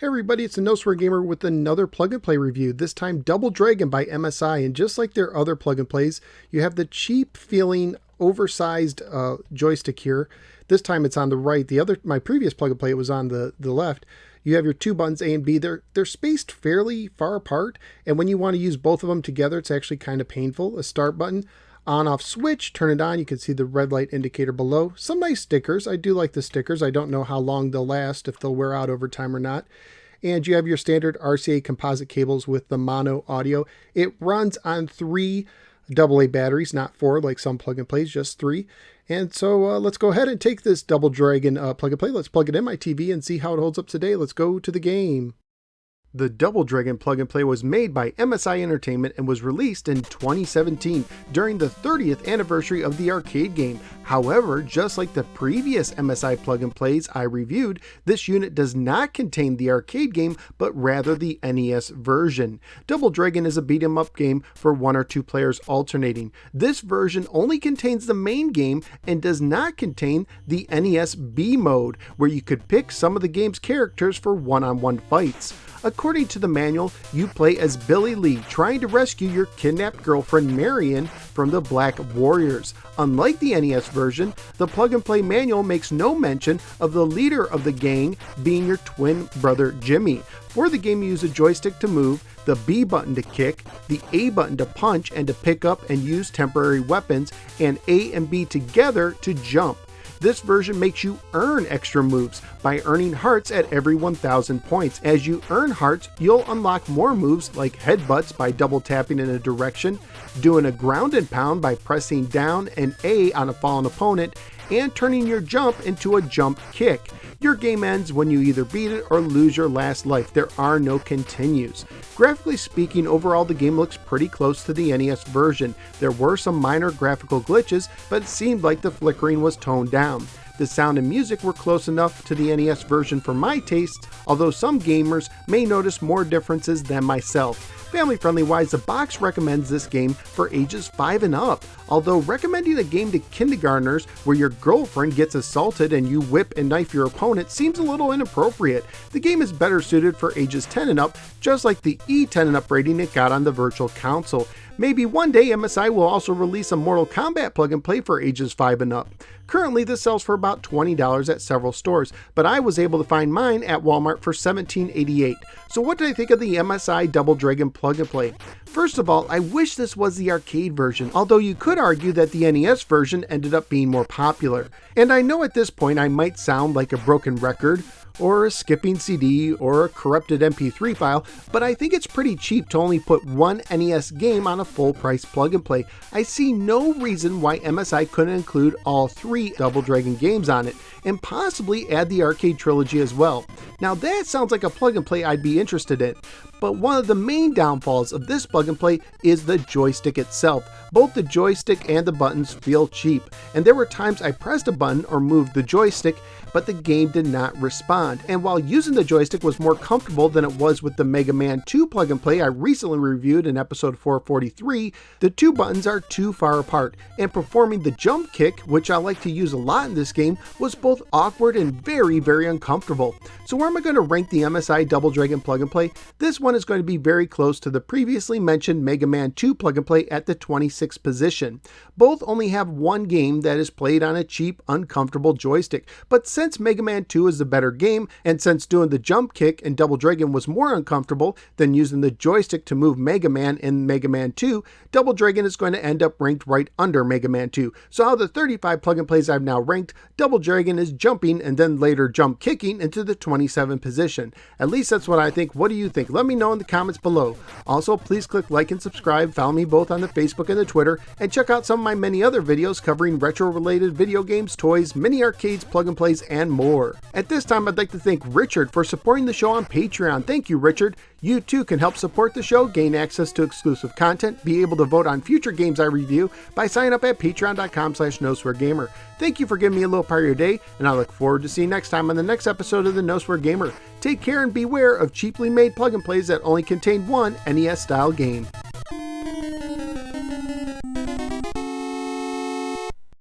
Hey everybody, it's the No Swear Gamer with another plug and play review, this time Double Dragon by MSI, and just like their other plug and plays, you have the cheap feeling oversized joystick here. This time it's on the right. My previous plug and play, it was on the left. You have your two buttons A and B. They're spaced fairly far apart, and when you want to use both of them together, it's actually kind of painful. A start button, on off switch, turn it on. You can see the red light indicator below. Some nice stickers. I do like the stickers. I don't know how long they'll last, if they'll wear out over time or not. And you have your standard RCA composite cables with the mono audio. It runs on 3 AA batteries, not 4 like some plug and plays, just 3. And so let's go ahead and take this Double Dragon plug and play. Let's plug it in my TV and see how it holds up today. Let's go to the game. The Double Dragon plug and play was made by MSI Entertainment and was released in 2017 during the 30th anniversary of the arcade game. However, just like the previous MSI plug and plays I reviewed, this unit does not contain the arcade game, but rather the NES version. Double Dragon is a beat 'em up game for 1 or 2 players alternating. This version only contains the main game and does not contain the NES B mode, where you could pick some of the game's characters for one-on-one fights. According to the manual, you play as Billy Lee, trying to rescue your kidnapped girlfriend Marion from the Black Warriors. Unlike the NES version, the plug and play manual makes no mention of the leader of the gang being your twin brother Jimmy. For the game, you use a joystick to move, the B button to kick, the A button to punch and to pick up and use temporary weapons, and A and B together to jump. This version makes you earn extra moves by earning hearts at every 1,000 points. As you earn hearts, you'll unlock more moves like headbutts by double tapping in a direction, doing a ground and pound by pressing down and A on a fallen opponent, and turning your jump into a jump kick. Your game ends when you either beat it or lose your last life. There are no continues. Graphically speaking, overall the game looks pretty close to the NES version. There were some minor graphical glitches, but it seemed like the flickering was toned down. The sound and music were close enough to the NES version for my tastes, although some gamers may notice more differences than myself. Family friendly wise, the box recommends this game for ages 5 and up, although recommending a game to kindergartners where your girlfriend gets assaulted and you whip and knife your opponent seems a little inappropriate. The game is better suited for ages 10 and up, just like the E10 and up rating it got on the Virtual Console. Maybe one day MSI will also release a Mortal Kombat plug and play for ages 5 and up. Currently this sells for about $20 at several stores, but I was able to find mine at Walmart for $17.88. So what did I think of the MSI Double Dragon plug and play? First of all, I wish this was the arcade version, although you could argue that the NES version ended up being more popular. And I know at this point I might sound like a broken record, or a skipping CD, or a corrupted MP3 file, but I think it's pretty cheap to only put one NES game on a full price plug and play. I see no reason why MSI couldn't include all 3 Double Dragon games on it, and possibly add the arcade trilogy as well. Now that sounds like a plug and play I'd be interested in, but one of the main downfalls of this plug and play is the joystick itself. Both the joystick and the buttons feel cheap, and there were times I pressed a button or moved the joystick, but the game did not respond. And while using the joystick was more comfortable than it was with the Mega Man 2 plug and play I recently reviewed in episode 443, the 2 buttons are too far apart, and performing the jump kick, which I like to use a lot in this game, was both awkward and very uncomfortable. So where am I going to rank the MSI Double Dragon plug and play? This one is going to be very close to the previously mentioned Mega Man 2 plug and play at the 26th position. Both only have one game that is played on a cheap, uncomfortable joystick, but since Mega Man 2 is the better game, and since doing the jump kick in Double Dragon was more uncomfortable than using the joystick to move Mega Man in Mega Man 2, Double Dragon is going to end up ranked right under Mega Man 2. So out of the 35 plug and plays I've now ranked, Double Dragon is jumping and then later jump kicking into the 27th position. At least that's what I think. What do you think? Let me know in the comments below. Also, please click like and subscribe, follow me both on the Facebook and the Twitter, and check out some of my many other videos covering retro-related video games, toys, mini arcades, plug and plays, and more. At this time, I'd like to thank Richard for supporting the show on Patreon. Thank you, Richard. You too can help support the show, gain access to exclusive content, be able to vote on future games I review by signing up at patreon.com/NoSwearGamer. Thank you for giving me a little part of your day, and I look forward to seeing you next time on the next episode of the No Swear Gamer. Take care and beware of cheaply made plug and plays that only contain one NES style game.